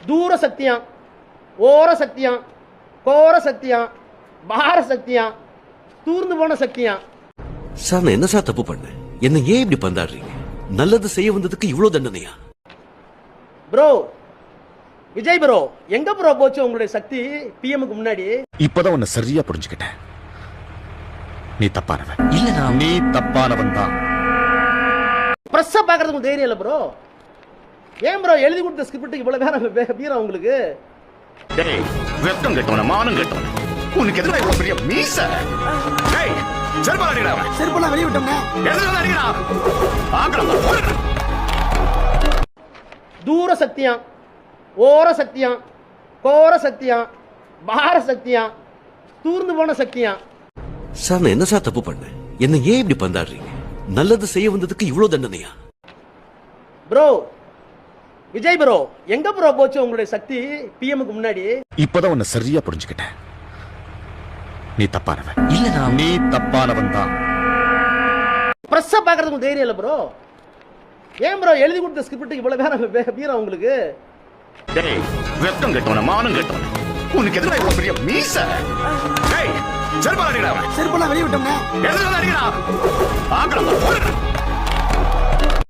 தூர சத்தியம், ஓர சத்தியம், கோர சத்தியம், பார சத்தியம், தூர்ந்து போன சத்தியம். சார் நான் என்ன சார் தப்பு பண்ணேன்? என்ன ஏன் இப்படி பந்தாடுறீங்க? நல்லது செய்ய வந்ததுக்கு இவ்வளவு தண்டனையா? ப்ரோ விஜய் ப்ரோ, எங்க ப்ரோ போச்சு உங்களுடைய சக்தி? பிஎம்க்கு முன்னாடி இப்பதான் உன்னை சரியா புரிஞ்சுக்கிட்டேன். நீ தப்பானவன் இல்ல நான் நீ தப்பானவன் தான். பிரஸ்ஸ பாக்குறதுக்கு தைரியம் இல்ல ப்ரோ. ஏன் ப்ரோ எழுதி கொடுத்த ஸ்கிரிப்டுக்கு இவ்வளவு நேரம் வீரம் உங்களுக்கு? டேய் வெட்கம் கெட்டவன, மானம் கெட்டவன, உனக்கு எதிராக இவ்வளவு பெரிய மீச. டேய் செருப்பால அடிடா அவன். செருப்பெல்லாம் வெளிய விட்டோம்னே. எதுல அடிடா? ஆங்கடா. தூர சத்தியம், ஓர சத்தியம், கோர சத்தியம், பார சத்தியம், தூர்ந்து போன சத்தியம். சார் நான் என்ன சார் தப்பு பண்ணேன்? என்ன ஏன் இப்படி பந்தாடுறீங்க? நல்லது செய்ய வந்ததுக்கு இவ்வளவு தண்டனையா? ப்ரோ விஜய் ப்ரோ, எங்க ப்ரோ போச்சு உங்களுடைய சக்தி? பிஎம்க்கு முன்னாடி இப்பதான் உன்னை சரியா புரிஞ்சுக்கிட்டேன். நீ தப்பானவன் இல்ல நான் நீ தப்பானவன் தான். பிரஸ்ஸ பாக்குறதுக்கு தைரியம் இல்ல ப்ரோ. ஏன் ப்ரோ எழுதி கொடுத்த ஸ்கிரிப்டுக்கு இவ்வளவு நேரம் வீரம் உங்களுக்கு? டேய் வெட்கம் கெட்டவன, மானம் கெட்டவன, உனக்கு எதிராக இவ்வளவு பெரிய மீச. டேய் செருப்பால அடிடா அவன். செருப்பெல்லாம் வெளிய விட்டோம்னே. எதுல அடிடா? ஆங்கடா.